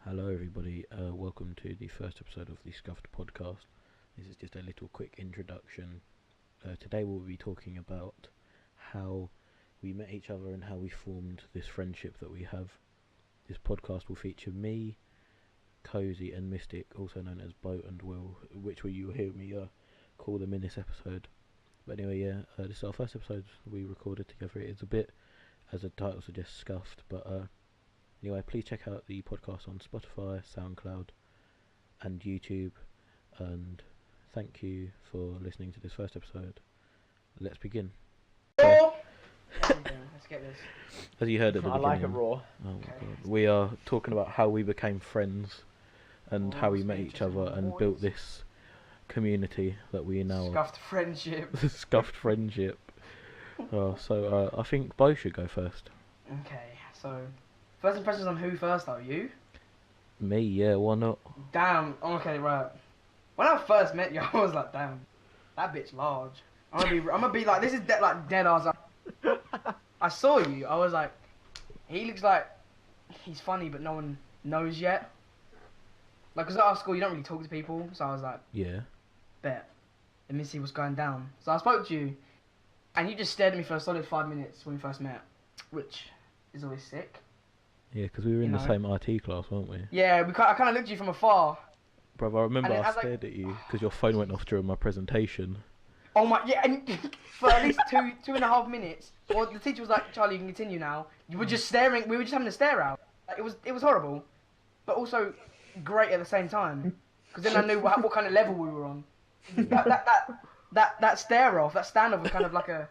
Hello, everybody. Welcome to the first episode of the Scuffed podcast. This is just a little quick introduction. Today we'll be talking about how we met each other and how we formed this friendship that we have. This podcast will feature me, Cozy, and Mystic, also known as Beau and Will, which you'll hear me call them in this episode. But anyway, this is our first episode we recorded together. It's a bit, as the title suggests, scuffed, but anyway, please check out the podcast on Spotify, SoundCloud, and YouTube. And thank you for listening to this first episode. Let's begin. Let's get this. As you heard at the beginning, like it raw. Oh my God. We are talking about how we became friends and how we met each other and built this community that we now Scuffed friendship. Scuffed friendship. So I think Beau should go first. Okay, so first impressions on who first though? You? Me, yeah, why not? Damn. Okay, right. When I first met you, I was like, damn, that bitch large. I'm gonna be like, this is dead ass. I saw you. I was like, he looks like he's funny, but no one knows yet. Like, 'cause at our school, you don't really talk to people, so I was like, Yeah. bet. Let me see what's going down. So I spoke to you, and you just stared at me for a solid 5 minutes when we first met, which is always sick. Yeah, because we were in the same IT class, weren't we? Yeah, I kind of looked at you from afar. Brother, I remember And I I was like- stared at you because your phone went off during my presentation. Oh my, yeah, and for at least two and a half minutes, well, the teacher was like, Charlie, you can continue now. You were just staring, we were just having a stare out. Like, it was horrible, but also great at the same time, because then I knew what kind of level we were on. That stare off, that standoff was kind of like a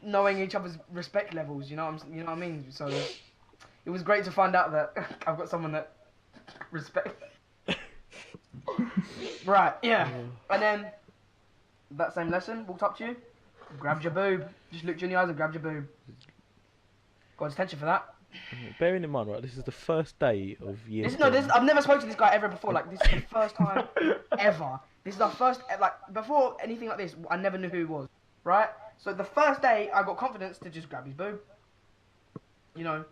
knowing each other's respect levels, you know what I mean? So it was great to find out that I've got someone that respect. Right, yeah, and then that same lesson, walked up to you, grabbed your boob, just looked you in the eyes and grabbed your boob. Got his attention for that. Bearing in mind, right, this is the first day of year. I've never spoken to this guy ever before. Like, this is the first time ever. This is our first, like, before anything like this, I never knew who he was, right? So the first day, I got confidence to just grab his boob, you know,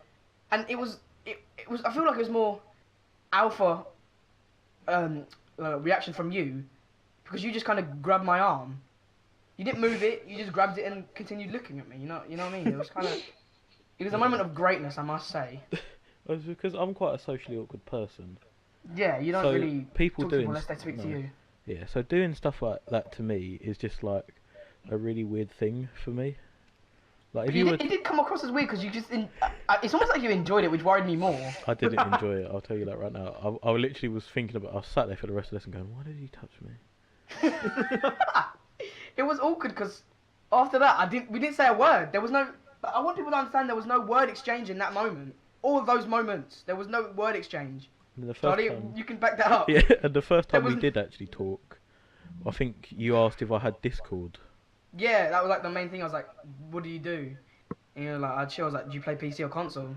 and it was. I feel like it was more alpha reaction from you, because you just kind of grabbed my arm. You didn't move it. You just grabbed it and continued looking at me. You know what I mean? It was kind of. It was a moment of greatness, I must say. It's because I'm quite a socially awkward person. Yeah, you don't So really people talk to doing people unless they speak to no. you. Yeah, so doing stuff like that to me is just like a really weird thing for me. Like if you were, It did come across as weird because you just. It's almost like you enjoyed it, which worried me more. I didn't enjoy it. I'll tell you that right now. I literally was thinking about. I was sat there for the rest of the lesson going, why did he touch me? It was awkward because after that, we didn't say a word. There was no. I want people to understand there was no word exchange in that moment. All of those moments, there was no word exchange. And the first Charlie, time, you can back that up. yeah, and the first time we wasn't- did actually talk, I think you asked if I had Discord. Yeah, that was like the main thing. I was like, "What do you do?" And you're like, "I'd chill." I was like, "Do you play PC or console?"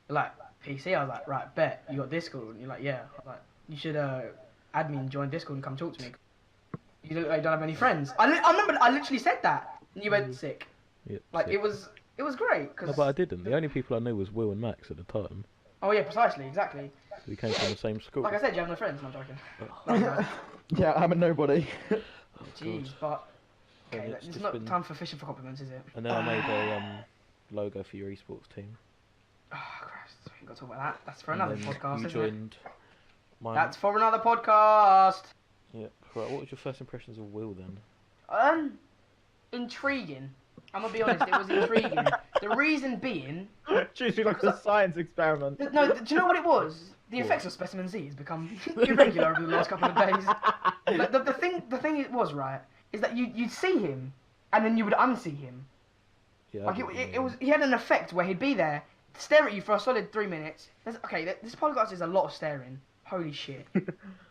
You're like, "PC." I was like, "Right, bet you got Discord." And you're like, "Yeah." I was like, "You should add me and join Discord and come talk to me. You don't have any friends." I remember I literally said that, and you went sick. Yep, Like sick. it was great. Cause No, but I didn't. The only people I knew was Will and Max at the time. Oh yeah, precisely, exactly. We came from the same school. Like I said, you have no friends. No, I'm joking. Yeah, I'm a nobody. Jeez, but And okay, it's it's just not been- time for fishing for compliments, is it? And then I made a logo for your esports team. Oh Christ, we ain't got to talk about that. That's for And another then podcast, you isn't it? joined mine. That's for another podcast. Yeah. Right. What was your first impressions of Will then? Intriguing. I'm gonna be honest, it was intriguing. The reason being, Treats me like a science experiment. no, do you know what it was? The effects of Specimen Z has become irregular over the last couple of days. Like, the thing it was, right, is that you'd see him, and then you would unsee him. Yeah. I Like get what you it mean. was, he had an effect where he'd be there, stare at you for a solid 3 minutes. This podcast is a lot of staring. Holy shit,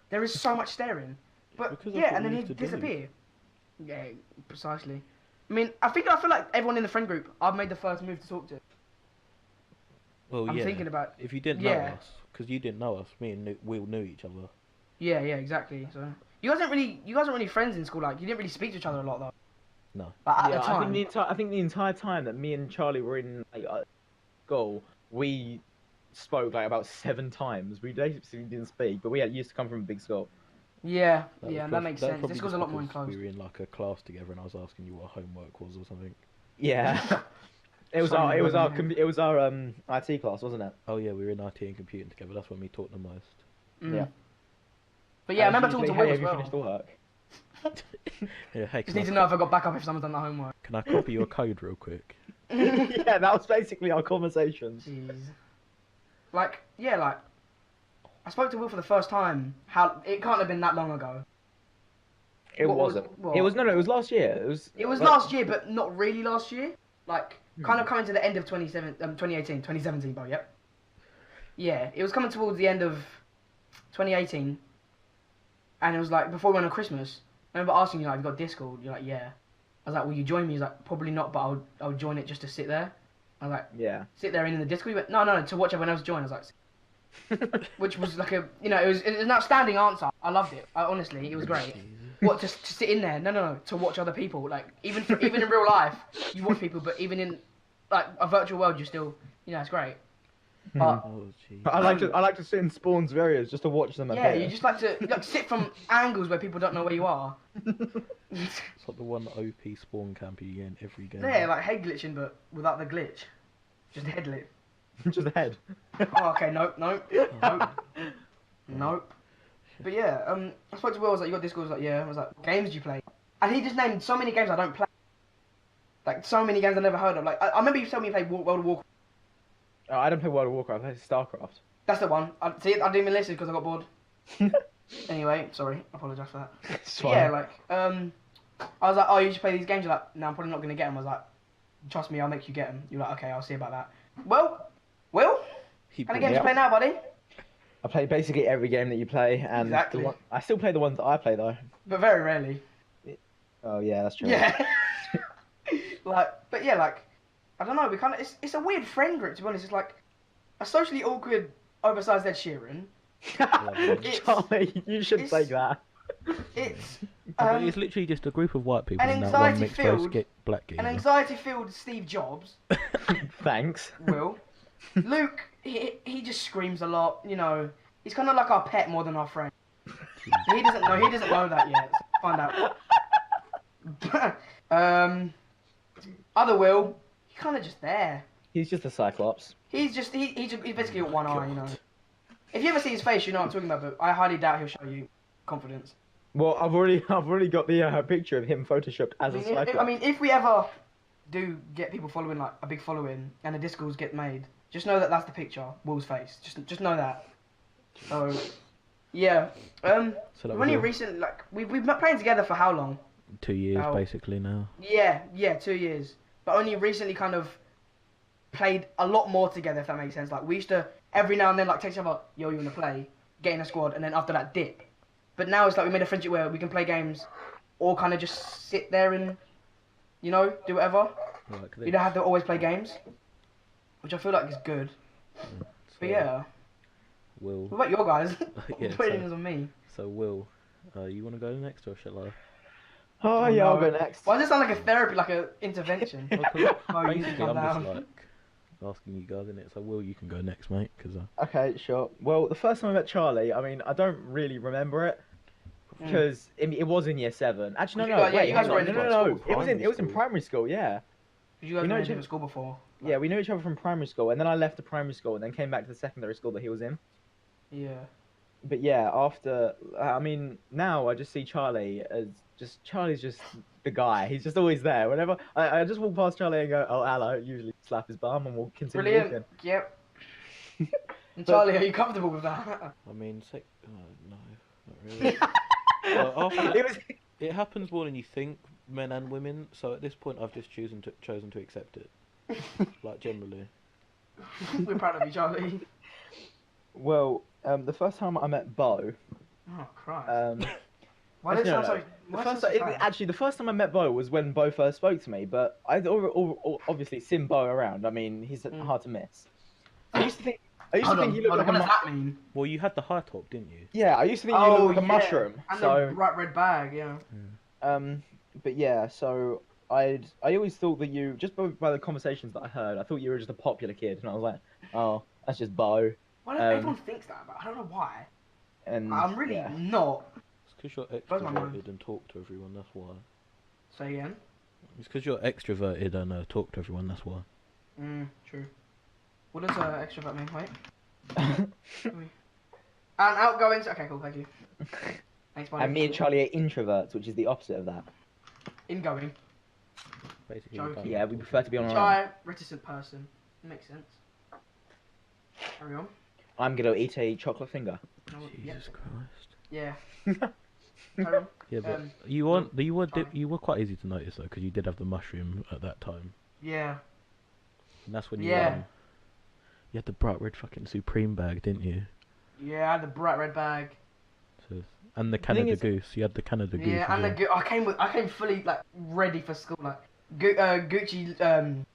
there is so much staring. But Because that's yeah, what and we then used he'd to do. disappear. Yeah, precisely. I mean, I feel like everyone in the friend group, I've made the first move to talk to. Well, I'm yeah. thinking about. If you didn't know Yeah. us, because you didn't know us, me and Will knew each other. Yeah, exactly. So you guys weren't really friends in school. Like you didn't really speak to each other a lot though. No. But at Yeah, the time, I think the entire time that me and Charlie were in school, we spoke like about 7 times. We basically didn't speak, but we used to come from a big school. Yeah, That was yeah, that prob- makes that was sense. probably This goes just a lot more because enclosed. we were in like a class together, and I was asking you what homework was or something. Yeah. It was Sorry, our, it was our, Robin. it was our IT class, wasn't it? Oh yeah, we were in IT and computing together. That's when we taught the most. Yeah. But yeah, I remember talking to Will Hey, as have you well. finished the work? Yeah, hey, Just need to know if I got back up if someone's done the homework. can I copy your code real quick? Yeah, that was basically our conversations. Jeez. Like, yeah, like, I spoke to Will for the first time. How it can't have been that long ago. It What was- wasn't. what? It was no, it was last year. It was. Last year, but not really last year. Like, kind of Hmm. coming to the end of 2017, Beau, yep. Yeah, it was coming towards the end of 2018. And it was like, before we went on Christmas, I remember asking you, like, have you got Discord? You're like, yeah. I was like, will you join me? He's like, probably not, but I'll join it just to sit there. I was like, Yeah. sit there in the Discord? He went, no, to watch everyone else join. I was like, which was like a, you know, it was an outstanding answer. I loved it. Honestly, it was great. What, to sit in there? No, to watch other people. Like, even in real life, you watch people, but even in, like, a virtual world, you still, you know, it's great. But, Oh jeez. I like to sit in Spawn's areas just to watch them. yeah, appear. you just like to sit from angles where people don't know where you are. It's like the one OP spawn camp you get in every game. Yeah, like head glitching, but without the glitch. Just head lit. just head. Oh, okay, nope. But yeah, I spoke to Will, I was like, you got Discord? I was like, yeah. I was like, what games do you play? And he just named so many games I don't play. Like, so many games I never heard of. Like, I remember you told me you played World of Warcraft. Oh, I don't play World of Warcraft. I play StarCraft. That's the one. I didn't even listen because I got bored. Anyway, sorry. I apologise for that. It's But yeah, like, I was like, oh, you just play these games? You're like, no, I'm probably not going to get them. I was like, trust me, I'll make you get them. You're like, okay, I'll see about that. Well, Will, He how many brought- games you play now, buddy? I play basically every game that you play, and Exactly. I still play the ones that I play though. But very rarely. Oh yeah, that's true. Yeah. Like, but yeah, like, I don't know, we kind of, it's a weird friend group, to be honest. It's like a socially awkward, oversized Ed Sheeran. It's- Charlie, you shouldn't say it's- that. It's But it's literally just a group of white people an and that one mixed race anxiety-filled- black geezer. an anxiety-filled Steve Jobs, Thanks. Will. Luke, he just screams a lot, you know. He's kind of like our pet more than our friend. He doesn't know that yet. So find out. Other Will, he's kind of just there. He's just a Cyclops. He's basically got one eye, you know. If you ever see his face, you know what I'm talking about. But I highly doubt he'll show you confidence. Well, I've already got the picture of him photoshopped as a Cyclops. I mean, if we ever do get people following, like a big following, and the Discords get made, just know that that's the picture, Will's face. Just know that. So, yeah. So that We've was only all? recent, like we've been playing together for how long? 2 years Oh. basically now. Yeah, 2 years. But only recently kind of played a lot more together, if that makes sense. Like, we used to, every now and then, like, text each other, yo, you want to play? Get in a squad, and then after that, dip. But now it's like we made a friendship where we can play games or kind of just sit there and, you know, do whatever. Like We don't have to always play games, which I feel like is good. But yeah, Will. what about your guys? Yeah, Putting so- this on me. So Will, you want to go next or shall I? Oh Oh, yeah, I'll no. go next. Why does it sound like a therapy, like a intervention? Well, 'cause Oh, you need to basically, calm I'm just down. like asking you guys in it. So Will, you can go next, mate, because Okay, sure. Well, the first time I met Charlie, I mean, I don't really remember it because it was in year 7. Actually, no, You guys- yeah, wait, you guys hang were on. in No, school, no. It was in primary primary school. Yeah. Because you guys We know were in each other- different school before. Yeah, we knew each other from primary school, and then I left the primary school and then came back to the secondary school that he was in. Yeah. But yeah, after, I mean, now I just see Charlie as Charlie's just the guy. He's just always there. Whenever I just walk past Charlie and go, oh, hello, usually slap his bum and we'll continue Brilliant. walking. Yep. And Charlie, are you comfortable with that? I mean, no, not really. After, It was, it happens more than you think, men and women. So at this point, I've just chosen to accept it. Like generally. We're proud of you, Charlie. well, the first time I met Beau, Oh, Christ. Why actually, did it sound no, so... the why first does it time, sound so sad? actually, the first time I met Beau was when Beau first spoke to me, but I'd obviously seen Beau around. I mean, he's hard to miss. I used to think Hold on, he looked like what a does that mean? Well, you had the high top, didn't you? yeah, I used to think he looked like a yeah. mushroom. And So the bright red bag, yeah. but yeah, so I always thought that you, just by the conversations that I heard, I thought you were just a popular kid, and I was like, oh, That's just Beau. Why don't everyone thinks that about? I don't know why. And I'm really yeah. not. It's because you're Blows my mind. extroverted and talk to everyone. That's why. Say again. It's because you're extroverted and talk to everyone. That's why. True. What does extrovert mean? Wait. And outgoing. Okay, cool. Thank you. Thanks, buddy. And me and Charlie are introverts, which is the opposite of that. Ingoing. Basically, Joking. you don't Yeah, we talk prefer to be on our own. Shy, reticent person. Makes sense. Carry on. I'm gonna eat a chocolate finger. No, Jesus Christ. Yeah. Carry on. Yeah, but Charlie. you were quite easy to notice though, because you did have the mushroom at that time, Yeah. and that's when Yeah. you had the bright red fucking Supreme bag, didn't you? Yeah, I had the bright red bag. So, and the thing Canada is- Goose. You had the Canada Goose. Yeah, as and well. I came fully like ready for school, like Gucci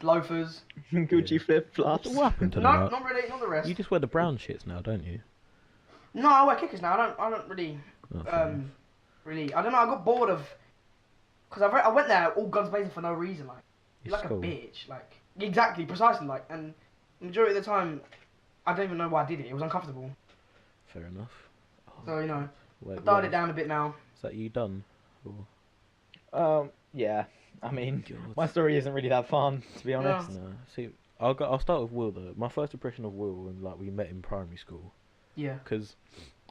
loafers. Gucci flip flops. What happened to No, them? not really, not the rest. You just wear the brown shits now, don't you? No, I wear kickers now. I don't really, Oh, fair enough. really. I don't know. I got bored of, cause I went there all guns blazing for no reason. Like you're It's like cool. a bitch. Like exactly, precisely. Like, and majority of the time, I don't even know why I did it. It was uncomfortable. Fair enough. Oh, So you know, wait, I dialed wait, it down a bit now. Is that you done? Or... Yeah. I mean, God. my story isn't really that fun, to be honest. No. See, I'll start with Will though. My first impression of Will when like we met in primary school, Yeah. because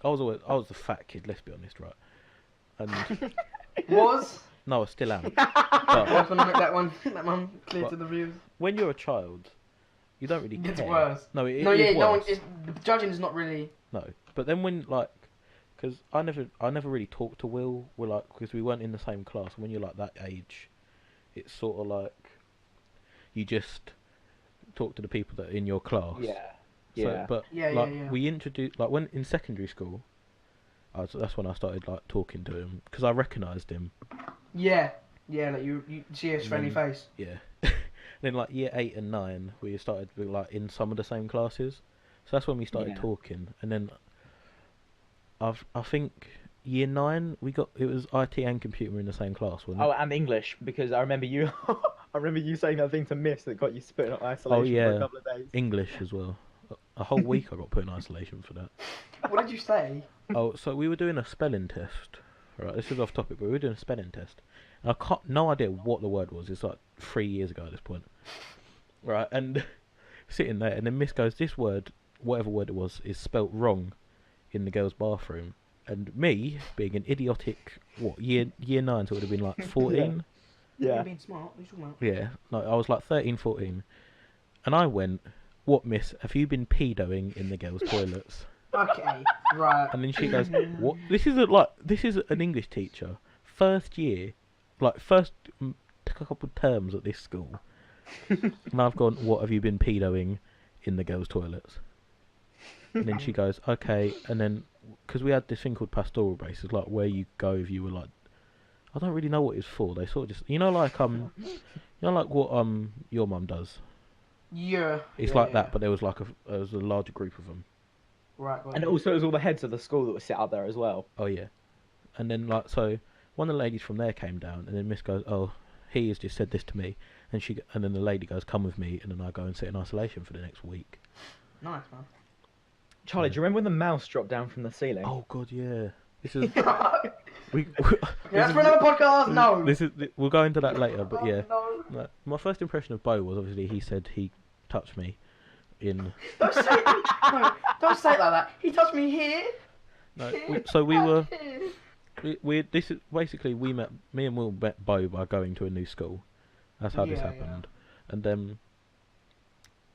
I was the fat kid. Let's be honest, right? And Was. no, I still am. I But just want to make that one clear What? to the viewers. when you're a child, you don't really It gets care. worse. No, it No, is yeah, no one. worse. The judging is not really. No, but then when like, because I never really talked to Will. We're like, because we weren't in the same class. And when you're like that age, it's sort of like you just talk to the people that are in your class. Yeah. So, Yeah. but Yeah, like yeah. we introduced like when in secondary school, that's when I started like talking to him because I recognised him. Yeah. Yeah, like you see his And friendly then- face. Yeah. Then like year 8 and 9, we started like in some of the same classes. So that's when we started Yeah. talking, and then I think year 9 it was IT and computer were in the same class, wasn't Oh, it? and English, because I remember you. I remember you saying that thing to Miss that got you put in isolation for yeah. a couple of days. English as well. A whole week I got put in isolation for that. What did you say? Oh, so we were doing a spelling test. Right, this is off topic, but we were doing a spelling test. And no idea what the word was. It's like 3 years ago at this point. Right, and sitting there, and then Miss goes, this word, whatever word it was, is spelt wrong in the girls' bathroom. And me, being an idiotic, year 9, so it would have been like 14? You're Yeah. being smart. What are you talking about? Yeah, no, I was like 13, 14. And I went, what, miss, have you been pedoing in the girls' toilets? Okay, right. And then she goes, what? This is an English teacher. First year, like first couple terms at this school. And I've gone, what, have you been pedoing in the girls' toilets? And then she goes, okay. And then, because we had this thing called pastoral bases, like where you go if you were like, I don't really know what it's for. They sort of just, like what your mum does. Yeah. It's yeah, like yeah. that, but there was like there was a larger group of them. Right. Got And it. also, it was all the heads of the school that were set up there as well. Oh yeah, and then like so, one of the ladies from there came down, and then Miss goes, "Oh, he has just said this to me," and then the lady goes, "Come with me," and then I go and sit in isolation for the next week. Nice, man. Charlie, Yeah. do you remember when the mouse dropped down from the ceiling? Oh god, yeah. This is Okay, we. that's for another podcast. No. We'll go into that later, but Oh, yeah. No. No, my first impression of Beau was obviously he said he touched me in. Don't say it. No, don't say it like that. He touched me here. No, here, so we and were. here. This is basically me and Will met Beau by going to a new school. That's how this Yeah, happened. And then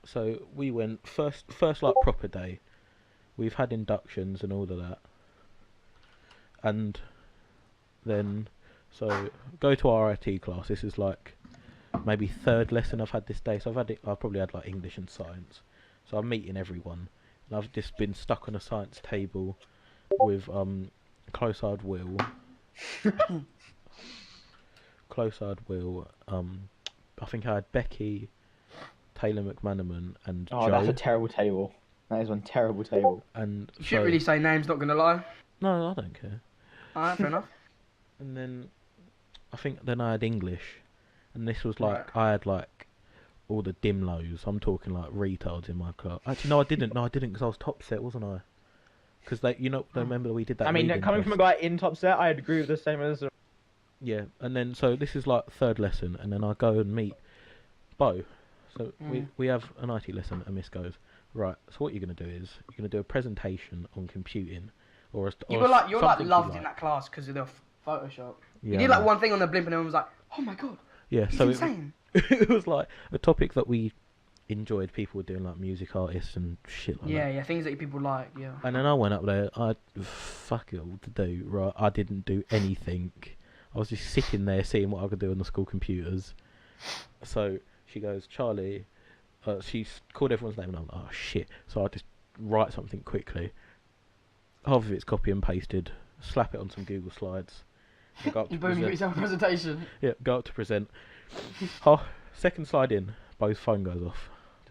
so we went first like proper day. We've had inductions and all of that. And then so go to our IT class. This is like maybe third lesson I've had this day. So I've probably had like English and science. So I'm meeting everyone. And I've just been stuck on a science table with close-eyed Will. Close-eyed Will. I think I had Becky, Taylor McManaman, and Oh, Joe. that's a terrible table. That is one terrible table. And You shouldn't really say names. Not gonna lie. no, I don't care. Alright, fair enough. And then I think then I had English, and this was like Right. I had like all the dim lows. I'm talking like retards in my class. Actually, no, I didn't. No, I didn't because I was top set, wasn't I? Because they, remember we did that. I mean, reading coming test? from a guy in top set, I'd agree with the same as. Yeah, and then so this is like third lesson, and then I go and meet Beau. So we have an IT lesson, and Miss goes, right. So what you're gonna do is you're gonna do a presentation on computing, or a, You or were like, you're like something you loved like. in that class because of the Photoshop. Yeah, You did like one thing on the blimp and everyone was like, oh my god, yeah. it's So insane. it was like a topic that we enjoyed. People were doing like music artists and shit like that. Yeah, things that people like, yeah. And then I went up there. I fuck it all to do. Right, I didn't do anything. I was just sitting there seeing what I could do on the school computers. So she goes, Charlie. She's called everyone's name, and I'm like, oh shit. So I just write something quickly. Half of it's copy and pasted. Slap it on some Google Slides. Go up to Boom, you got yourself a presentation. Yeah, go up to present. Second slide in, Beau's phone goes off.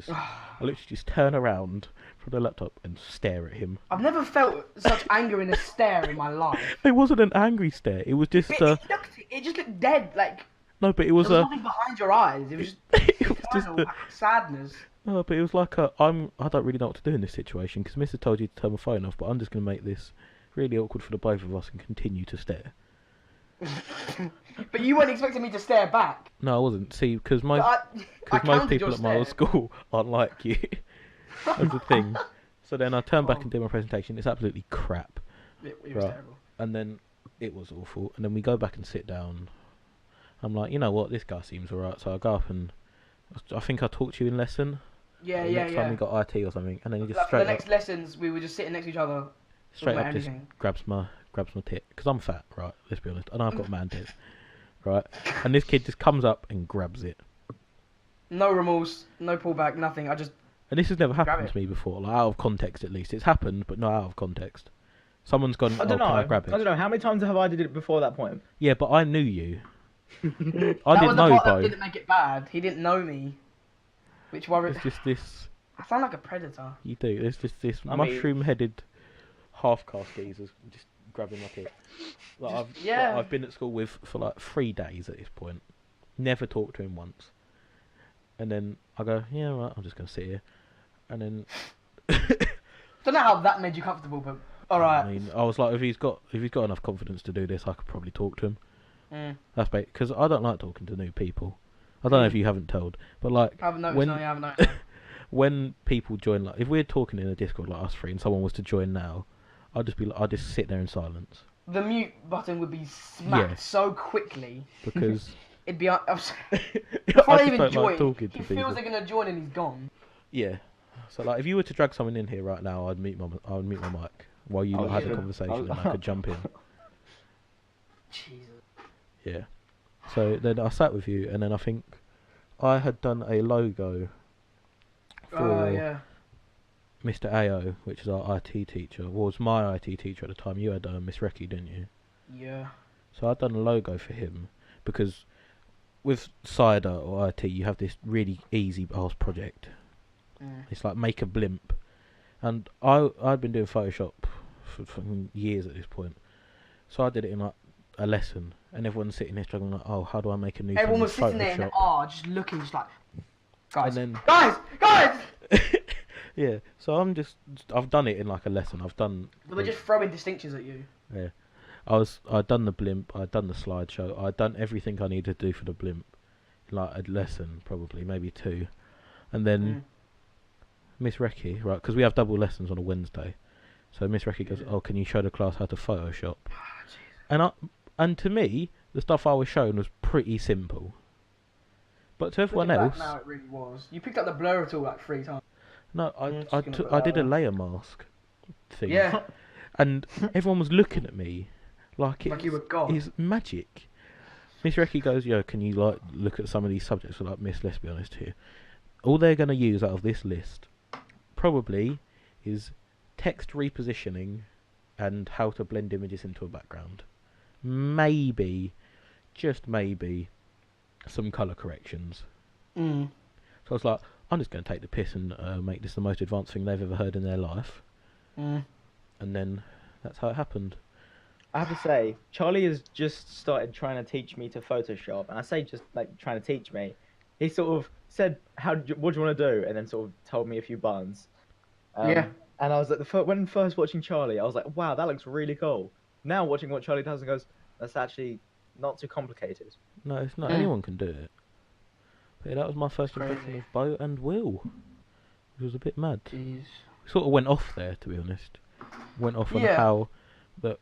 I literally just turn around from the laptop and stare at him. I've never felt such anger in a stare in my life. It wasn't an angry stare. It was just. It just looked dead. Like No, but it was there was nothing behind your eyes. It was just it was just eternal sadness. No, but it was like I don't really know what to do in this situation because Mr. told you to turn my phone off, but I'm just going to make this really awkward for the both of us and continue to stare. But you weren't expecting me to stare back. No, I wasn't. See, because most counted people your at my stare. school aren't like you. That's the thing. So then I turn back and do my presentation. It's absolutely crap. It was Right. terrible. And then it was awful. And then we go back and sit down. I'm like, you know what? This guy seems alright. So I go up and I think I talked to you in lesson. Yeah, Next time we got IT or something, and then he just Like, for the straight next up, lessons, we were just sitting next to each other. straight about up just anything. grabs my tit because I'm fat, right? Let's be honest, and I've got man tits, right? And this kid just comes up and grabs it. No remorse, no pullback, nothing. I just And this has never Grab happened it. to me before, like out of context at least. It's happened, but not out of context. Someone's gone, I don't know. can I grab I don't it? know. How many times have I did it before that point? Yeah, but I knew you. I that didn't was the know, part that Beau. didn't make it bad. He didn't know me, which worried. It's just this, I sound like a predator. you do, it's just this I mean- mushroom-headed half-caste geezers just grabbing my tit. Like Yeah. I've been at school with for like 3 days at this point. Never talked to him once. And then I go, yeah, right, I'm just going to sit here. And then Don't know how that made you comfortable, but all right. I mean, I was like, if he's got enough confidence to do this, I could probably talk to him. That's because I don't like talking to new people. I don't know if you haven't told, but like I haven't noticed. when No, you haven't noticed. when people join, like if we're talking in a Discord like us three, and someone was to join now, I'd just sit there in silence The mute button would be smacked Yeah. so quickly. because It'd be before I they just even don't join. like talking to He people. feels they're gonna join and he's gone. Yeah. So like, if you were to drag someone in here right now, I'd mute my mic while you Oh, lot had a shit. conversation, and I could jump in. Jesus. Yeah. So then I sat with you, and then I think I had done a logo for Yeah. Mr. AO, which is our IT teacher. Was my IT teacher at the time. You had Miss Recky, didn't you? Yeah. So I'd done a logo for him because with Cider or IT, you have this really easy ass project. It's like make a blimp, and I'd been doing Photoshop for years at this point, so I did it in like a lesson, and everyone's sitting there struggling like, oh, how do I make a new Everyone thing was with sitting there in the Photoshop? R, just looking, just like, guys, And then guys. yeah, so I've done it in like a lesson. I've done. But they're just throwing distinctions at you. Yeah, I'd done the blimp. I'd done the slideshow. I'd done everything I needed to do for the blimp, in like a lesson, probably maybe 2, and then. Miss Recky, right, because we have double lessons on a Wednesday, so Miss Recky goes, "Oh, can you show the class how to Photoshop?" And to me, the stuff I was shown was pretty simple, but to everyone Looking else, back now, it really was. You picked up the blur tool like 3 times. no, just gonna put I that did a on. layer mask thing, Yeah, and everyone was looking at me like like you were God. it's magic. Miss Recky goes, "Yo, can you like look at some of these subjects?" We're like, "Miss, let's be honest here. All they're going to use out of this list probably is text repositioning and how to blend images into a background. Maybe, just maybe, some colour corrections." So I was like, I'm just going to take the piss and make this the most advanced thing they've ever heard in their life. And then that's how it happened. I have to say, Charlie has just started trying to teach me to Photoshop, and I say just like trying to teach me. He sort of said, what do you want to do? And then sort of told me a few buttons. Yeah. And I was like, when first watching Charlie, I was like, wow, that looks really cool. Now watching what Charlie does and goes, that's actually not too complicated. No, it's not. Mm. Anyone can do it. But yeah, that was my first impression Crazy. of Beau and Will. It was a bit mad. Jeez. Sort of went off there, to be honest. Went off on Yeah. how that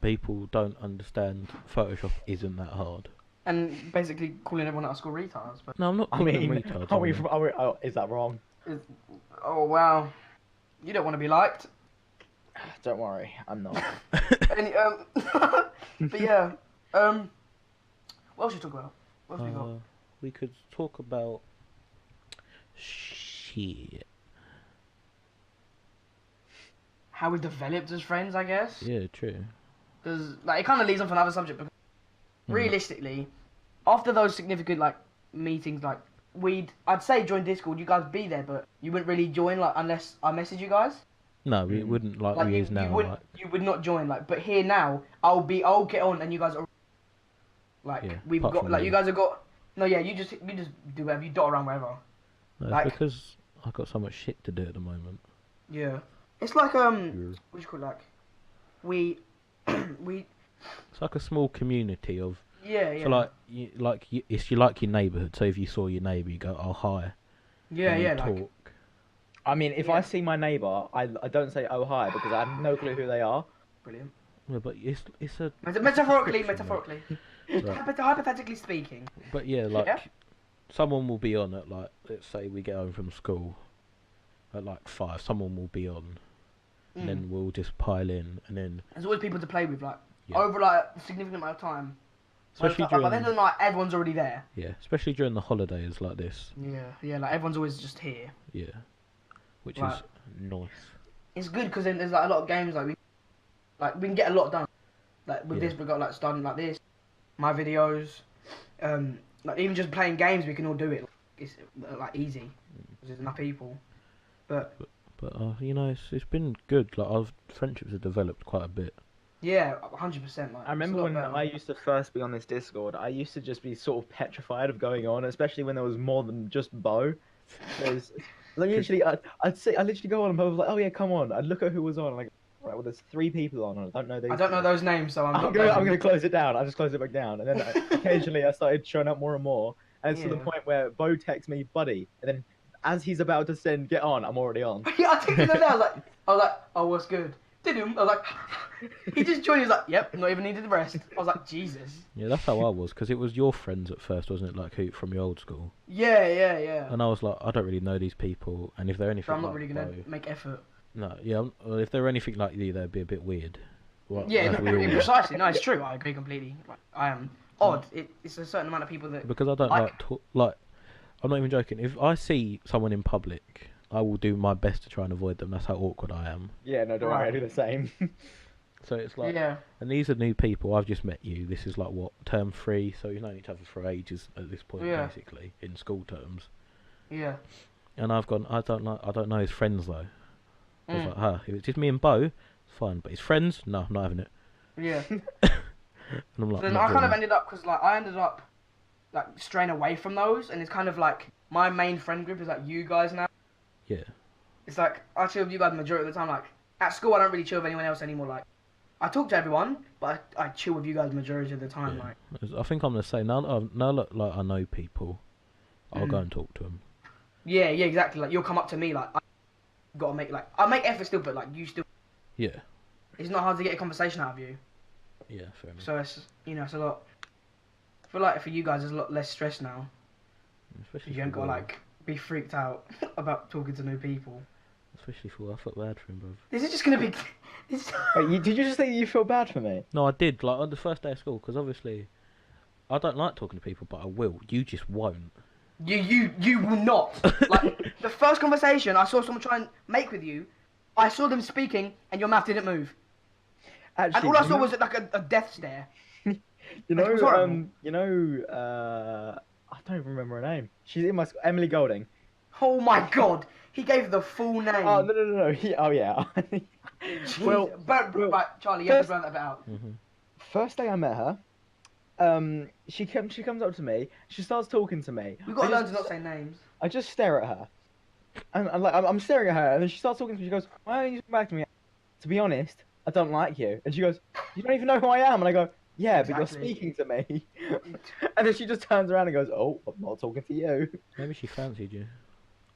people don't understand Photoshop isn't that hard. And basically calling everyone at school retards. But No, I'm not I calling mean, them retards. oh, is that wrong? oh wow, you don't want to be liked. Don't worry, I'm not. Any, but yeah, what else should we talk about? What else we got? We could talk about shit. How we developed as friends, I guess. Yeah, true. Because like it kind of leads on to another subject. Because realistically, after those significant like meetings, like I'd say join Discord. You guys be there, but you wouldn't really join like unless I message you guys. No, we wouldn't like Like we you, is now. you would not join. Like, but here now, I'll get on, and you guys are like Yeah, we've apart got from like me. you guys have got. No, yeah, you just do whatever. You dot around wherever. No, it's like- because I've got so much shit to do at the moment. Yeah, it's like Yeah. what do you call it? Like we It's like a small community of. yeah. So like it's your neighbourhood. So if you saw your neighbour, you go, oh hi. yeah, and you yeah, like talk. I mean, if Yeah. I see my neighbour, I don't say oh hi because I have no clue who they are. brilliant. Yeah, but it's a. Metaphorically, description, metaphorically, hypothetically speaking. But yeah, like Yeah. someone will be on at like, let's say we get home from school at like 5. Someone will be on, and then we'll just pile in, and then There's always people to play with, like Yeah. over like a significant amount of time. especially By the during end of the night, everyone's already there. especially during the holidays like this. Yeah, like everyone's always just here. Yeah, which Right. is nice. It's good because then there's like a lot of games like we can get a lot done. Like with Yeah. this, we got like starting like this, my videos, like even just playing games, we can all do it. It's like easy. There's enough people, but But you know, it's been good. Like our friendships have developed quite a bit. yeah, 100%. Like I remember when I used to first be on this Discord, I used to just be sort of petrified of going on, especially when there was more than just Beau. There's like literally, I'd literally go on and Beau was like, oh yeah, come on. I'd look at who was on, like, right, well, there's 3 people on, and I don't know these. I don't know those names, so I'm not. I'm gonna close it down. I just closed it back down, and then occasionally I started showing up more and more, and it's to the Yeah. point where Beau texts me, buddy, and then as he's about to send get on, I'm already on. Yeah, I texted him there. I was like, oh, what's good? Did him? I was like, he just joined. He was like, yep, not even needed the rest. I was like, Jesus. Yeah, that's how I was, because it was your friends at first, wasn't it? Like who from your old school. Yeah. And I was like, I don't really know these people, and if they're anything So I'm not like really gonna Beau- make effort. No, yeah, well, if they're anything like you, they'd be a bit weird. Well, Yeah, as we all were. precisely. No, it's true. I agree completely. Like, I am odd. It's a certain amount of people that. Because I don't like I'm not even joking. If I see someone in public, I will do my best to try and avoid them. That's how awkward I am. Yeah, no, don't worry, I Right. do the same. So it's like, Yeah. and these are new people. I've just met you. This is like what, term 3, so we've known each other for ages at this point, Yeah. basically in school terms. Yeah. And I've gone. I don't know his friends though. I was Mm. like, if it's just me and Beau, it's fine. But his friends, no, I'm not having it. Yeah. And I'm like, So then I'm not I kind doing of it. ended up because like I ended up like straying away from those, and it's kind of like my main friend group is like you guys now. Yeah. It's like I chill with you guys the majority of the time. Like at school, I don't really chill with anyone else anymore. Like I talk to everyone, but I chill with you guys the majority of the time. Yeah. Like I think I'm the same. Now that like I know people, I'll go Mm. and talk to them. yeah, exactly. Like you'll come up to me like I gotta make like I make effort still, but like you still. Yeah. It's not hard to get a conversation out of you. Yeah, fair enough. So it's it's a lot. I feel like for you guys, there's a lot less stress now. Especially You ain't for gotta Will. like be freaked out about talking to new people. Especially for I felt bad for him, bro. This is just gonna be. This. Wait, did you just say you feel bad for me? No, I did. Like on the first day of school, because obviously, I don't like talking to people, but I will. You just won't. You will not. Like the first conversation I saw someone try and make with you, I saw them speaking and your mouth didn't move. Actually, And all I you saw know- was like a death stare. You Like, it was horrible. I don't even remember her name. She's in my school, Emily Golding. Oh my god. He gave the full name. Oh no. Oh yeah. Jeez. well, right, Charlie, you have to burn that bit out. first day I met her, she comes up to me. She starts talking to me. We've got I to learn just- to not say names. I just stare at her, and I'm staring at her, and then she starts talking to me. She goes, "Why don't you come back to me?" To be honest, I don't like you. And she goes, "You don't even know who I am." And I go, "Yeah, but you're Exactly. speaking to me." And then she just turns around and goes, "Oh, I'm not talking to you." Maybe she fancied you.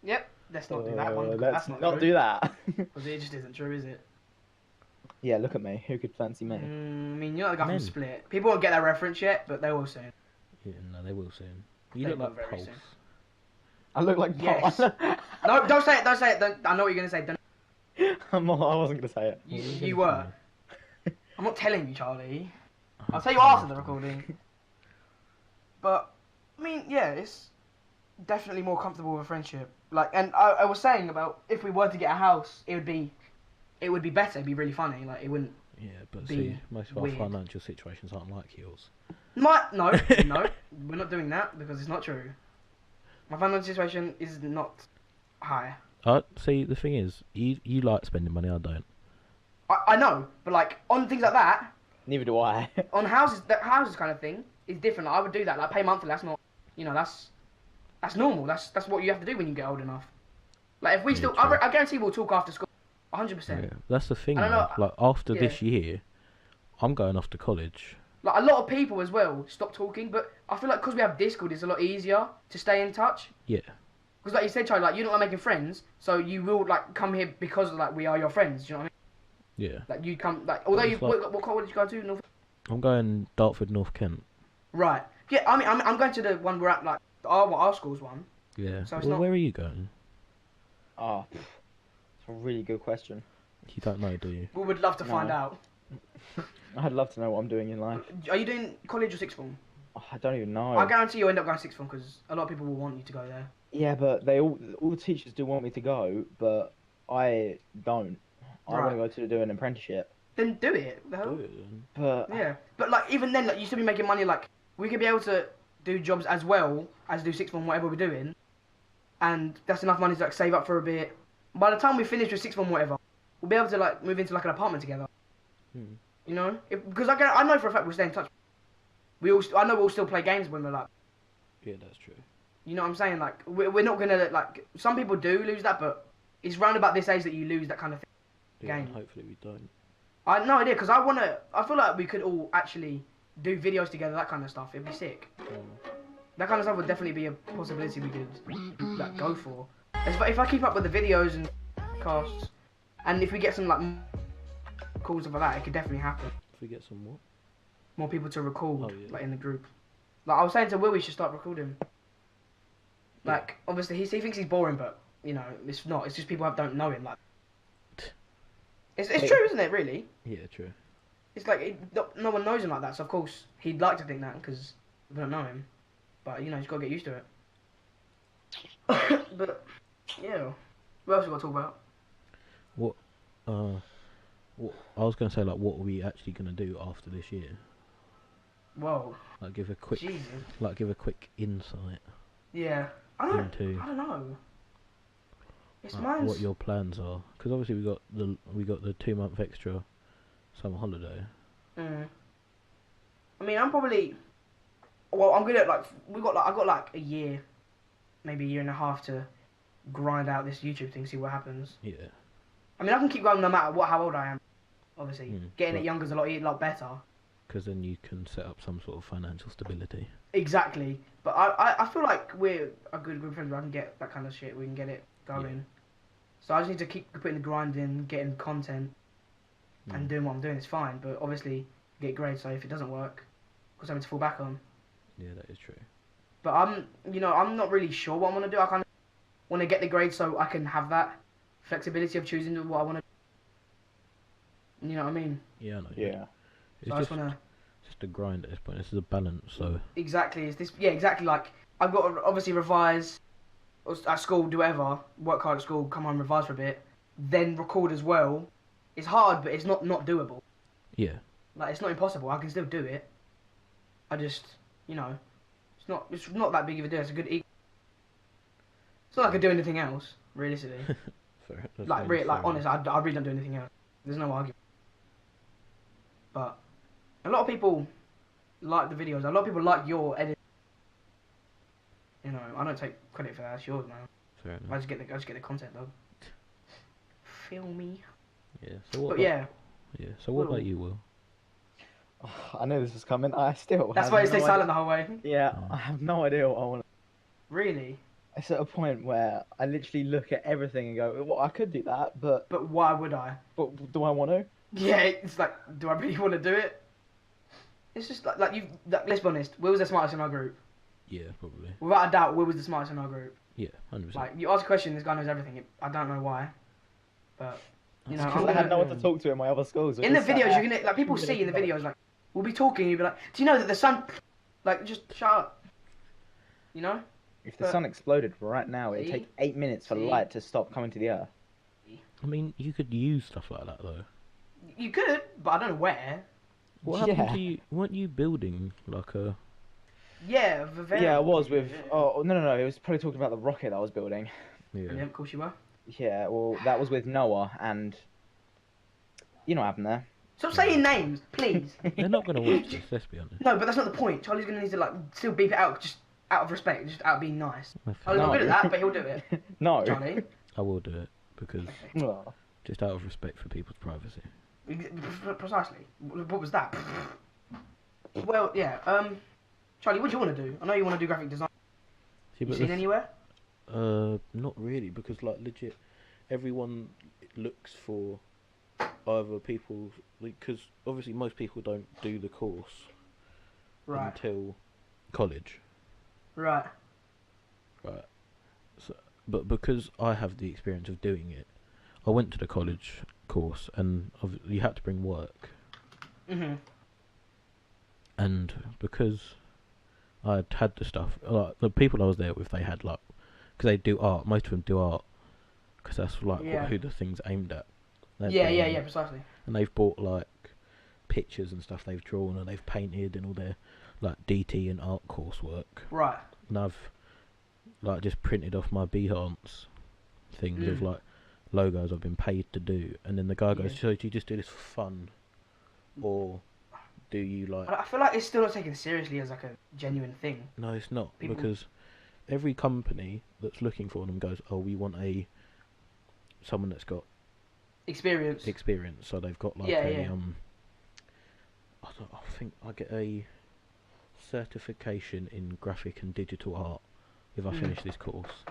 Yep. Let's not do that one. Because Let's that's not true. do that. Because it just isn't true, is it? Yeah, look at me. Who could fancy me? I mean, you're not the guy Men. from Split. People won't get that reference yet, but they will soon. Yeah, no, they will soon. You They look will like very Pulse. soon. I look like Yes. Paul. No, don't say it. Don't say it. Don't, I know what you're gonna say. Don't, I wasn't gonna say it. you What were you you gonna were. say? I'm not telling you, Charlie. I'll Oh, tell you after the recording. But I mean, yeah, it's definitely more comfortable with a friendship. Like, and I was saying about if we were to get a house, it would be better. It'd be really funny. Like, it wouldn't. Yeah, but Be see, most of our weird. financial situations aren't like yours. No, we're not doing that because it's not true. My financial situation is not high. See, the thing is, you like spending money, I don't. I know, but like on things like that, Neither do I. on houses, that houses kind of thing is different. Like, I would do that. Like, pay monthly. That's not, that's normal. That's what you have to do when you get old enough. Like, if we Yeah, still, true. I guarantee we'll talk after school, 100%. Yeah, that's the thing. I don't Though. know, Like after yeah. this year, I'm going off to college. Like, a lot of people as well stop talking, but I feel like because we have Discord, it's a lot easier to stay in touch. Yeah, Because like you said, Charlie, like you're not like making friends, so you will like come here because like we are your friends. Do you know what I mean? yeah. Like you come, like although It's you like- what college did you go to? North. I'm going Dartford, North Kent. Right. Yeah. I mean, I'm going to the one we're at, like our school's one. Yeah. So it's Well, not- where are you going? Oh, it's a really good question. You don't know, do you? We would love to find No. out. I'd love to know what I'm doing in life. Are you doing college or sixth form? Oh, I don't even know. I guarantee you'll end up going sixth form because a lot of people will want you to go there. Yeah, but all the teachers do want me to go, but I don't. I want to Right. go to do an apprenticeship. Then do it. The hell? Do it then. But Yeah. But like even then, like you still be making money. Like we could be able to do jobs as well as do sixth form, whatever we're doing, and that's enough money to like save up for a bit. By the time we finish with sixth form, whatever, we'll be able to like move into like an apartment together. Hmm. You know, because I know for a fact we'll stay in touch. I know we'll still play games when we're like, Yeah, that's true. you know what I'm saying? Like we're not gonna like some people do lose that, but it's round about this age that you lose that kind of thing. Yeah, and Game. hopefully we don't. I have no idea because I feel like we could all actually do videos together, that kind of stuff. It'd be sick. That kind of stuff would definitely be a possibility we could like go for. If I keep up with the videos and casts, and if we get some like calls stuff like that, it could definitely happen. If we get some what? More people to record, Oh, yeah. like in the group. Like I was saying to Will, we should start recording. Like obviously he thinks he's boring, but you know it's not. It's just people don't know him. Like it's true, isn't it? Really, Yeah, true. it's like no one knows him like that. So of course he'd like to think that because we don't know him. But you know he's got to get used to it. But yeah, what else we got to talk about? What I was gonna say, like, what are we actually gonna do after this year? Whoa, Like, give a quick, Jesus. give a quick insight Yeah, I don't into know. It's like, mine's. what your plans are. Because obviously we got the 2 month extra summer holiday. I mean, I'm probably. Well, I'm gonna like. I got like a year, maybe a year and a half to grind out this YouTube thing, see what happens. Yeah. I mean, I can keep going no matter how old I am. Obviously, getting but- it younger is a lot better. Because then you can set up some sort of financial stability. Exactly, but I feel like we're a good group of friends where I can get that kind of shit. We can get it going. So I just need to keep putting the grind in, getting content, and doing what I'm doing. It's fine, but obviously get grades. So if it doesn't work, got something to fall back on. Yeah, that is true. But I'm not really sure what I want to do. I kind of want to get the grades so I can have that flexibility of choosing what I want to. You know what I mean? Yeah, I know. yeah, It's So I just, just want to. just a grind at this point. This is a balance, so Exactly. It's this. Yeah, exactly. Like I've got to obviously revise at school, do whatever, work hard at school, come home, revise for a bit, then record as well. It's hard, but it's not doable. yeah. Like it's not impossible. I can still do it. I just, it's not that big of a deal. It's a good. It's not like I could do anything else, realistically. Fair, that's Like, maybe fair honestly, enough. I really don't do anything else. There's no argument. But a lot of people like the videos. A lot of people like your edit. You know, I don't take credit for that. It's yours, man. Fair I enough. just get the content, dog. Feel me? Yeah. So what? But yeah, Yeah. So what about Will. you, Will? I know this is coming. I still That's have why you no stay idea. silent the whole way. Yeah, Mm. I have no idea what I want. Really? It's at a point where I literally look at everything and go, well, I could do that, but But why would I? do I want to? Yeah, it's like, do I really want to do it? It's just like you. Let's be honest. Will was the smartest in our group. Yeah, probably. Without a doubt, Will was the smartest in our group. Yeah, 100%. Like, you ask a question, this guy knows everything. I don't know why, but you know, Because I'm I had gonna- no one to talk to in my other schools. in the Just sat videos, there. you're gonna like people see in the Knowledge. videos like we'll be talking, you'll be like, do you know that the sun, like just shut up, you know? If the but- sun exploded right now, it'd See? take 8 minutes for See? light to stop coming to the Earth. I mean, you could use stuff like that though. You could, but I don't know where. What happened Yeah. to you? Weren't you building like a? Yeah, very. Yeah, I was with. Oh no! It was probably talking about the rocket I was building. Yeah. Brilliant, of course you were. Yeah, well, that was with Noah, and you know what happened there. Stop saying names, please. They're not gonna watch this. Let's be honest. No, but that's not the point. Charlie's gonna need to like still beep it out, just out of respect, just out of being nice. Charlie's not No. good at that, but he'll do it. No. Charlie. I will do it because Oh. just out of respect for people's privacy. Precisely. What was that? Well, yeah. Charlie, what do you want to do? I know you want to do graphic design. See, You but seen the anywhere? not really, because like legit, everyone looks for either people, because obviously most people don't do the course Right. until college, Right. right? So, but because I have the experience of doing it, I went to the college course, and you had to bring work, Mhm. and because I had the stuff, like the people I was there with, they had like, because they do art, most of them do art, because that's like Yeah. who the thing's aimed at. They've Yeah, got, yeah, yeah, precisely. And they've bought like pictures and stuff they've drawn and they've painted and all their like DT and art coursework. Right. And I've like just printed off my Behance things of Mm. like logos I've been paid to do, and then the guy goes, Yeah. "So do you just do this for fun, or do you like?" I feel like it's still not taken seriously as like a genuine thing. No, it's not, People- because every company that's looking for them goes, "Oh, we want someone that's got Experience. experience." So they've got like Yeah, a yeah. I think I get a certification in graphic and digital art if I Mm. finish this course.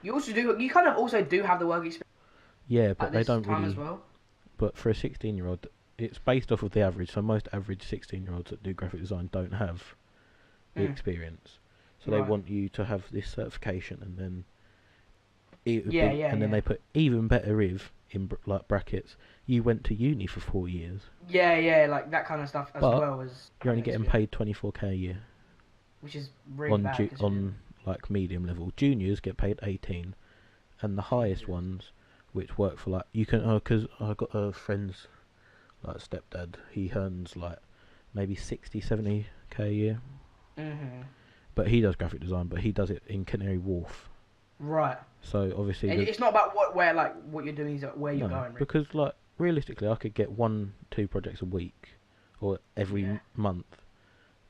You also do. You kind of also do have the work experience Yeah, but at they this don't time really. as well. But for a 16-year-old, it's based off of the average. So most average 16-year-olds that do graphic design don't have the Mm. experience. So they Right. want you to have this certification, and then Yeah, yeah, and then yeah. they put even better if in like brackets. You went to uni for 4 years. Yeah, yeah, like that kind of stuff as But well as. You're only having getting experience, paid 24k a year which is really on bad. on like medium level. Juniors get paid 18, and the highest ones, which work for like you can because I got a friend's like stepdad. He earns like maybe 60-70k a year, Mhm. but he does graphic design, but he does it in Canary Wharf. Right. So obviously, And it's not about where like what you're doing, is where you're no, going. Really. because like realistically, I could get 1-2 projects a week or every Yeah. month,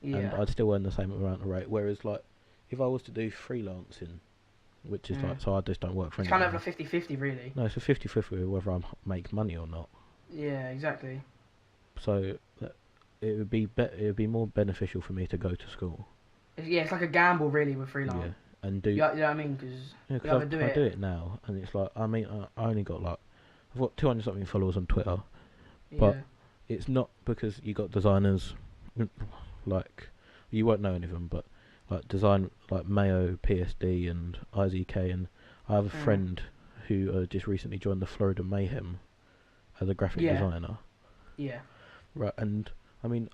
and Yeah. I'd still earn the same amount of rate. Whereas like if I was to do freelancing, which is like, so I just don't work for It's kind anyone. of a 50-50 really. No, it's a 50-50 whether I make money or not. Yeah, exactly. So it would be it would be more beneficial for me to go to school. Yeah, it's like a gamble really with freelance. Yeah, and do You know what I mean? Because yeah, you 'cause either I do do it. it now, and it's like I mean I only got like I've got 200 something followers on Twitter. But- Yeah. It's not because you got designers like you won't know any of them, but like design like Mayo, PSD, and IZK, and I have a Mm. friend who just recently joined the Florida Mayhem as a graphic Yeah. designer. Yeah. Right, and I mean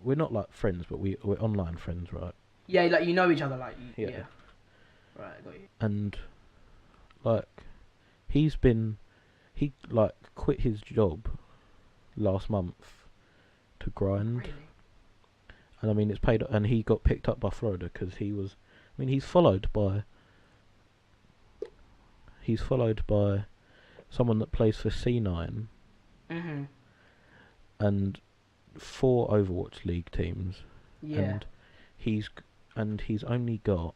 we're not like friends, but we're online friends, right? Yeah, like you know each other, like Yeah. yeah. Right, I got you. And like he like quit his job last month to grind. Really? And I mean, it's paid, and he got picked up by Florida because he was. I mean, he's followed by someone that plays for C9 Mhm. and 4 Overwatch League teams, Yeah. and he's and he's only got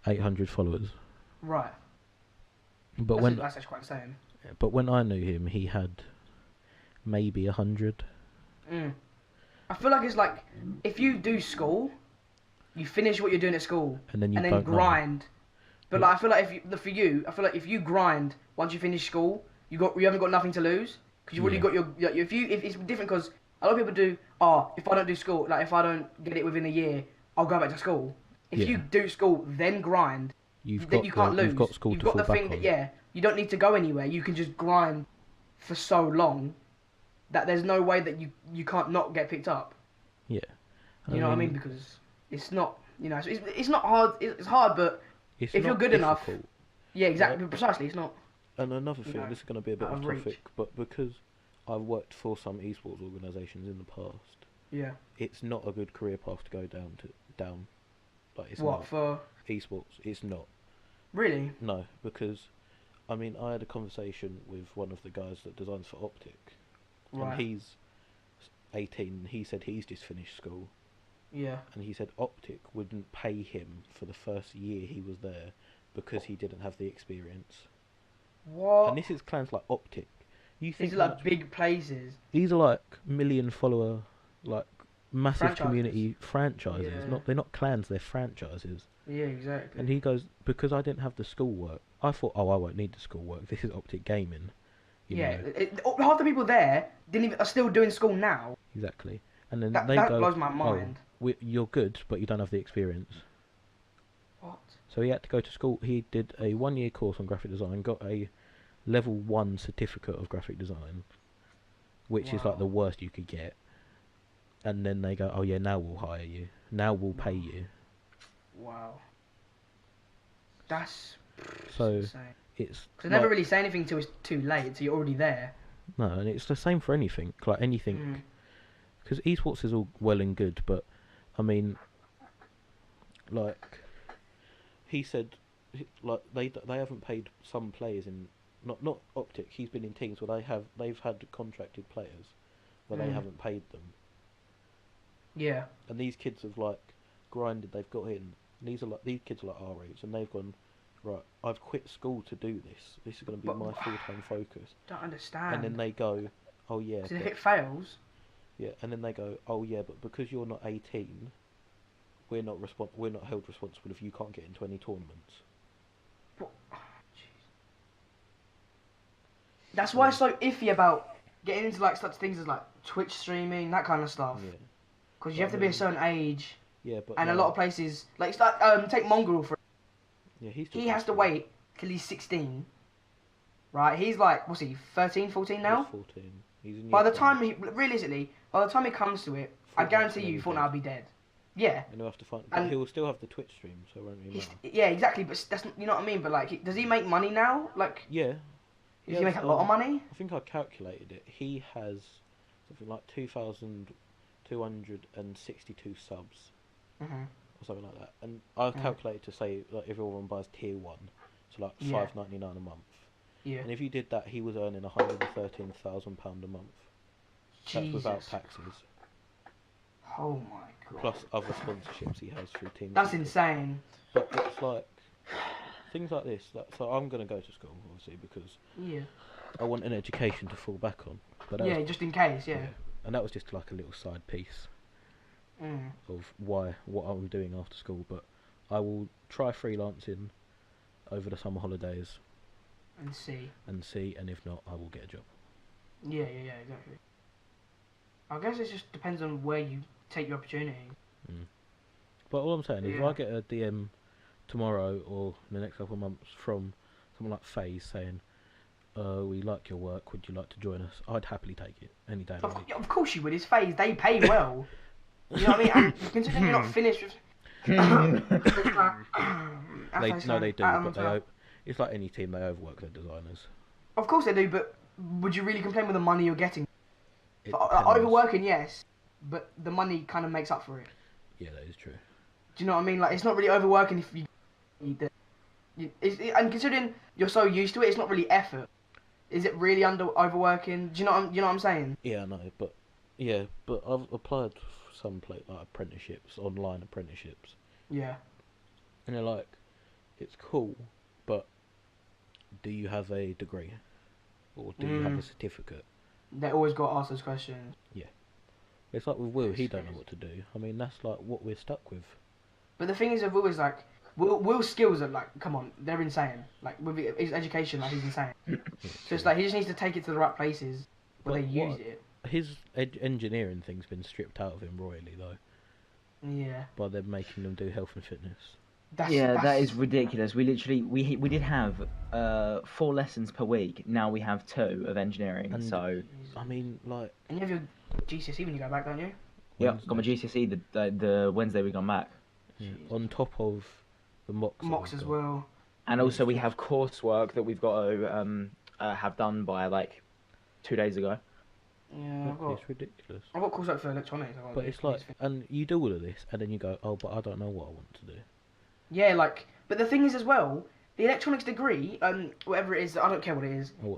800 followers. Right. But That's actually quite insane. when I knew him, he had maybe 100. I feel like it's like if you do school, you finish what you're doing at school, And then you and then don't know. grind. But Yeah. like I feel like for you, I feel like if you grind once you finish school, you haven't got nothing to lose because you've already Yeah. got your if it's different because a lot of people do. Oh, if I don't do school, like if I don't get it within a year, I'll go back to school. If Yeah. you do school then grind, then you can't lose. You've got school You've to got fall the back thing on. that you don't need to go anywhere. You can just grind for so long that there's no way that you can't not get picked up. Yeah. You know what I mean? Because it's not, it's not hard. It's hard, but It's if you're not good enough, difficult. yeah, exactly, precisely. It's not. And another you thing, know, this is going to be a bit out off of reach. topic, but because I've worked for some esports organisations in the past, Yeah. it's not a good career path to go down. Like it's What not. for? Esports, it's not. Really? No, because I mean, I had a conversation with one of the guys that designs for Optic, Right. and he's 18. He said he's just finished school, Yeah. and he said Optic wouldn't pay him for the first year he was there because he didn't have the experience. What? And this is clans like Optic. You think These are how like much- big places. these are like million follower, like massive Franchises. community franchises. Yeah. They're not clans, they're franchises. Yeah, exactly. And he goes, because I didn't have the schoolwork, I thought, oh, I won't need the schoolwork. This is Optic Gaming. You know? Half the people there are still doing school now. Exactly. And then That they go, blows my mind. You're good, but you don't have the experience. What? So he had to go to school. He did a 1-year course on graphic design, got a level 1 certificate of graphic design, which is like Wow. the worst you could get. And then they go, oh yeah, now we'll hire you. Now we'll pay you. Wow. That's So insane. it's They never like- really say anything till it's too late, until you're already there. no, and it's the same for anything. Like anything. Mm. Because esports is all well and good, but I mean, like he said, like they haven't paid some players in not Optic. He's been in teams where they've had contracted players where they Mm. haven't paid them, Yeah. and these kids have like grinded. They've got in. These kids are like our age, and they've gone right. I've quit school to do this. This is going to be But- my full-time focus. Don't understand. And then they go, oh yeah, So if but- it fails, yeah, and then they go, oh yeah, but because you're not 18, we're not held responsible if you can't get into any tournaments. that's why it's so iffy about getting into like such things as like Twitch streaming, that kind of stuff. Yeah, Because you But have to I be a mean- certain age, yeah, but and a no, lot of places like it's like take Mongrel for. yeah, he's still He has to quite wait till he's 16, right? He's like, what's he, 13, 14 young. now? He's 14. He's in By year the 12, time realistically, by the time it comes to it, I Fortnite's guarantee gonna you be Fortnite dead. will be dead. Yeah, and he'll have to find, but and- he'll still have the Twitch stream, so it won't really matter. yeah, exactly. But that's you know what I mean. But like, does he make money now? Like, Yeah, does he make a lot of money? I think I calculated it. He has something like 2,262 subs Mm-hmm. or something like that, and I Mm. calculated to say like if everyone buys tier 1, so like Yeah. £5.99 a month. Yeah. And if you did that, he was earning £113,000 a month. That's without Jesus. taxes, Oh my god. plus other sponsorships he has through Team. That's Secret. insane. But it's like things like this. So I'm gonna go to school obviously because Yeah. I want an education to fall back on. But that Yeah, was, just in case. Yeah. and that was just like a little side piece Mm. of what I'm doing after school. But I will try freelancing over the summer holidays And see. and see, and if not, I will get a job. Yeah, exactly. I guess it just depends on where you take your opportunity. But all I'm saying is, if Yeah. I get a DM tomorrow or in the next couple of months from someone like FaZe saying, we like your work, would you like to join us? I'd happily take it any day of the week. Of course you would. It's FaZe. They pay well. You know what I mean? And considering you're not finished with. They do, but it's like any team, they overwork their designers. Of course they do, but would you really complain with the money you're getting? It Overworking, depends. yes, but the money kind of makes up for it. Yeah, that is true. Do you know what I mean? Like, it's not really overworking if you. And considering you're so used to it, it's not really effort. Is it really overworking? Do you know what I'm saying? Yeah, I know, but I've applied some like apprenticeships, online apprenticeships, Yeah. and they're like, it's cool, but do you have a degree, or do you have a certificate? They always got asked those questions. It's like with Will, he don't know what to do. I mean, that's like what we're stuck with. But the thing is with Will is like, Will's skills are like, come on, they're insane. Like with his education, like he's insane. So it's like he just needs to take it to the right places where But they use what- it. His engineering thing's been stripped out of him royally though, Yeah. by them making them do health and fitness. That is ridiculous. We literally we did have 4 lessons per week. Now we have 2 of engineering. And- So I mean, like, And you have your GCSE when you go back, don't you? yeah, got my GCSE the Wednesday we gone back, on top of the mocks. that Mocks we've as got. well. and also we have coursework that we've got to have done by like 2 days ago. Yeah, It's ridiculous. I've got coursework for electronics. But it's like, and you do all of this, and then you go, oh, but I don't know what I want to do. Yeah, like, but the thing is as well, the electronics degree, whatever it is, I don't care what it is. Oh,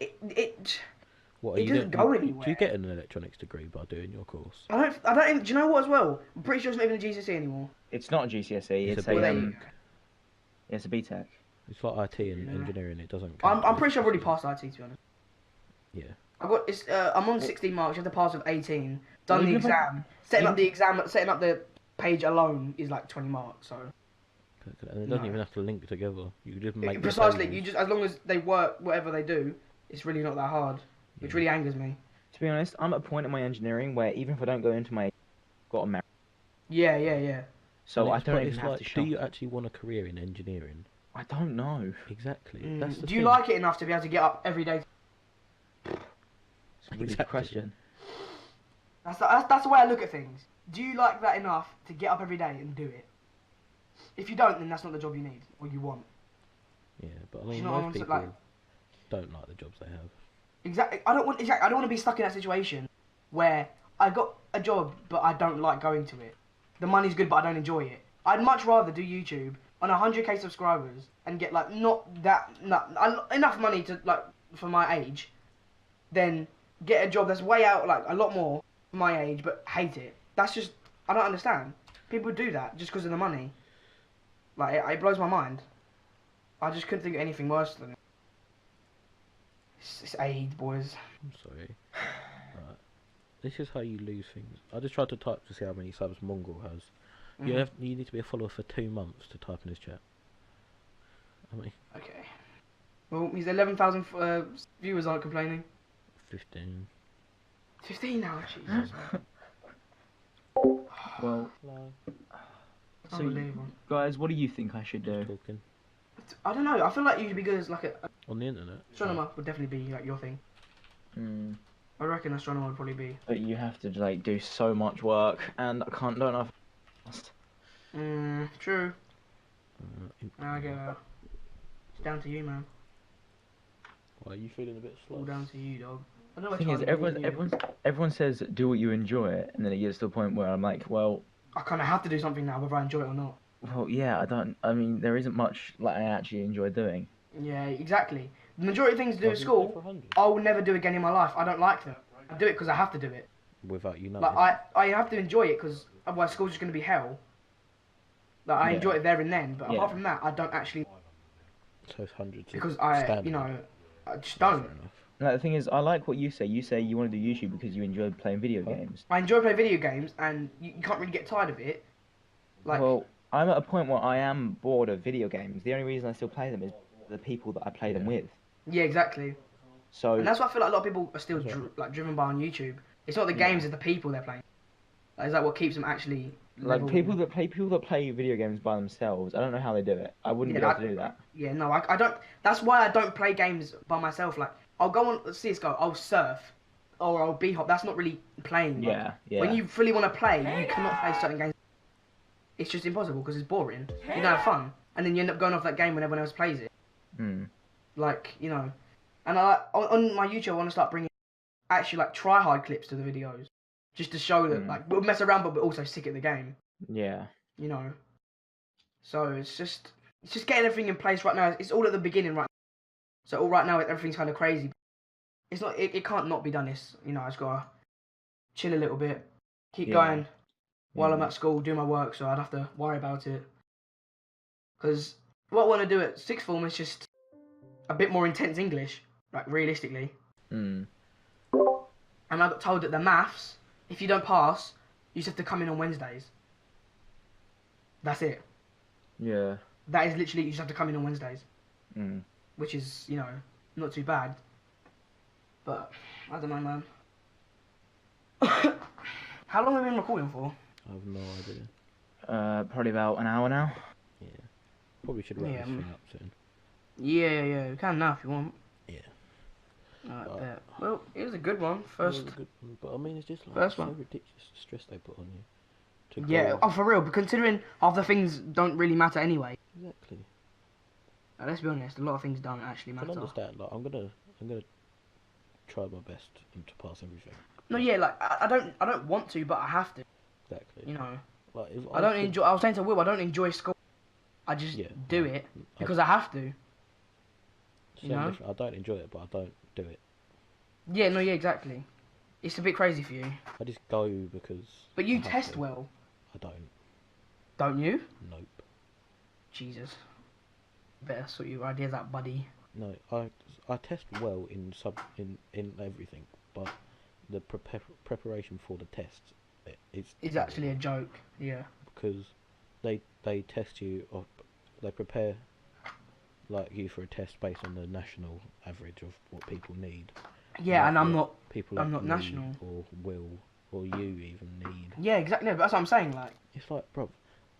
What It doesn't go anywhere. Do you get an electronics degree by doing your course? I don't even, do you know what as well? I'm pretty sure it's not even a GCSE anymore. It's not a GCSE. It's It's a a Well, there you go. it's a BTEC. It's like IT and Yeah. engineering. It doesn't. I'm count pretty sure I've already as- passed IT, to be honest. Yeah. I'm on 16 marks. You have to pass with 18. Done the Even if I- exam. Setting up the page alone is like 20 marks. So And it doesn't No. even have to link together. You just make the precisely, tables. you just as long as they work whatever they do, it's really not that hard, which Yeah. really angers me. To be honest, I'm at a point in my engineering where even if I don't go into my, got a merit, Yeah. so And I it's- don't but even it's have like, to do shop. you actually want a career in engineering? I don't know. Exactly. That's the Do you thing. like it enough to be able to get up every day? It's a really good Exactly. question. That's the way I look at things. Do you like that enough to get up every day and do it? If you don't, then that's not the job you need or you want. Yeah, but I you mean, know what I'm most saying? people Like- don't like the jobs they have. Exactly. I don't want to be stuck in that situation where I got a job but I don't like going to it. The money's good but I don't enjoy it. I'd much rather do YouTube on 100k subscribers and get like not enough money to like for my age, than get a job that's way out like a lot more for my age but hate it. That's just, I don't understand. People do that just because of the money. Like it blows my mind. I just couldn't think of anything worse than it. It's AIDS, boys. I'm sorry. Right. This is how you lose things. I just tried to type to see how many subs Mongrel has. Mhm. You need to be a follower for 2 months to type in his chat. I mean, Okay. Well, his 11,000 viewers aren't complaining. 15. 15 now, Jesus. Well, Hello. so Unbelievable. guys, what do you think I should do? Talking. I don't know. I feel like you'd be good as like a On the internet. astronomer. Would definitely be like your thing. Mm, I reckon astronomer would probably be. but you have to like do so much work, and I don't know. True. Uh, I get that. It's down to you, man. Why are you feeling a bit slow? All down to you, dog. I don't know The thing is, everyone says do what you enjoy, and then it gets to a point where I'm like, well, I kind of have to do something now, whether I enjoy it or not. yeah, I don't. I mean, there isn't much like I actually enjoy doing. Yeah, exactly. The majority of things to do Why at did you go for school, 100? I will never do again in my life. I don't like them. I do it because I have to do it. Without you knowing. Like I have to enjoy it because otherwise school's just gonna be hell. Like I Yeah. enjoy it there and then, but Yeah. apart from that, I don't actually So it's hundreds. because standard. I just Fair don't. enough. Like, the thing is, I like what you say. You say you want to do YouTube because you enjoy playing video games. I enjoy playing video games, and you can't really get tired of it. Like, Well, I'm at a point where I am bored of video games. The only reason I still play them is the people that I play them with. yeah, exactly. So And that's why I feel like a lot of people are still That's right. driven by on YouTube. It's not the games, it's the people they're playing. Like, is that what keeps them actually? like level? people that play video games by themselves. I don't know how they do it. I wouldn't Yeah, be able to do that. Yeah, no, I don't. That's why I don't play games by myself. Like, I'll go on CS:GO, I'll surf, or I'll b-hop. That's not really playing. Like, Yeah. When you fully want to play, you cannot play certain games. It's just impossible because it's boring. You don't have fun, and then you end up going off that game when everyone else plays it. Hmm. Like, you know, and on my YouTube, I want to start bringing actually like try hard clips to the videos, just to show that like we'll mess around, but we're also sick at the game. Yeah. You know. So it's just getting everything in place right now. It's all at the beginning right now. So all right now everything's kind of crazy. It's not. It can't not be done. This, you know, I just gotta chill a little bit, keep Yeah. going, while I'm at school doing my work, so I'd have to worry about it. Because what I want to do at sixth form is just a bit more intense English, like realistically. Mm. And I got told that the maths, if you don't pass, you just have to come in on Wednesdays. That's it. Yeah. That is literally, you just have to come in on Wednesdays. Mm. Which is, you know, not too bad. But, I don't know, man. How long have we been recording for? I have no idea. Probably about an hour now. Yeah. Probably should wrap Yeah, this thing up soon. Yeah, we can now if you want. Yeah. Alright, bet. Well, it was a good one. First. It was a good one, but I mean, it's just like First so one. ridiculous the stress they put on you. Yeah, oh, for real. But considering half the things don't really matter anyway. Exactly. Let's be honest, a lot of things don't actually I matter. can understand. Like, I'm gonna try my best to pass everything. No, yeah, like I don't want to, but I have to. Exactly. You know, Like, if I don't could- enjoy. I was saying to Will, I don't enjoy school. I just Yeah, do no, it because I have to. same you know? different- I don't enjoy it, but I don't do it. Yeah, no, yeah, exactly. It's a bit crazy for you, I just go because. but you I have test to. well, I don't. don't you? Nope. Jesus, better sort your ideas out, buddy. No, I test well in everything, but the preparation for the tests is It's actually a joke. Yeah. because they test you or they prepare like you for a test based on the national average of what people need. Yeah, and I'm what not. People I'm like not me national. or Will or you even need. Yeah, exactly. But that's what I'm saying. Like, It's like, bro,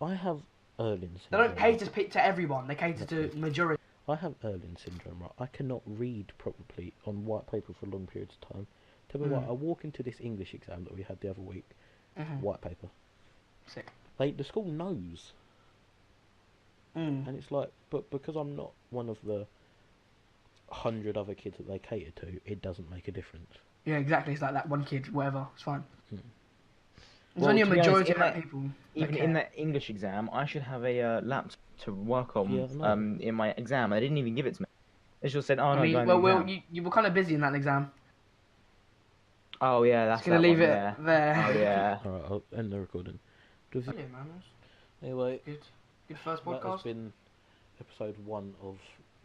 I have Erling they don't syndrome. cater to everyone. They cater to majority. I have Erling syndrome, right? I cannot read properly on white paper for long periods of time. Tell me what, I walk into this English exam that we had the other week, white paper. Sick. The school knows, Mm. and it's like, but because I'm not one of the 100 other kids that they cater to, it doesn't make a difference. Yeah, exactly. It's like that one kid, whatever. It's fine. Hmm. There's Well, only a to be honest, majority in of that- people. Even that in care. that English exam, I should have a laptop to work on. Yeah, I know. In my exam, they didn't even give it to me. They just said, "Oh I no, mean, go in well, the Will, exam." you were kind of busy in that exam. Oh yeah, that's Just gonna that leave one, it yeah. there. Oh yeah. Alright, I'll end the recording. Does it- Yeah, man. Anyway, Good. Good first that has podcast. been episode 1 of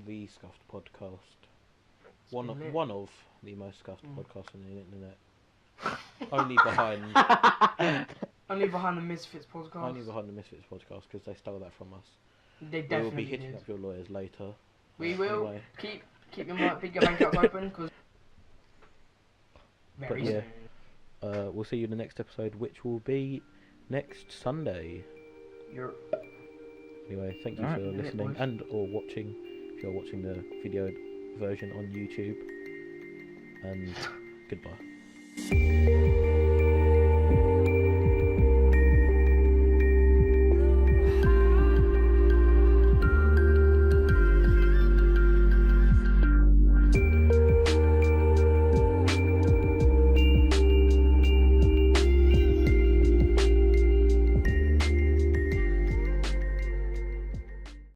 the Scuffed podcast. been lit. One of the most scuffed Mm. podcasts on the internet. Only behind Only behind the Misfits podcast. Only behind the Misfits podcast because they stole that from us. They We will definitely be hitting did. up your lawyers later. We will Anyway, keep your bank accounts open because very yeah. soon. we'll see you in the next episode, which will be next Sunday. You're Anyway, thank you Alright. for Yeah, listening boys. and or watching. If you're watching the video version on YouTube, and goodbye.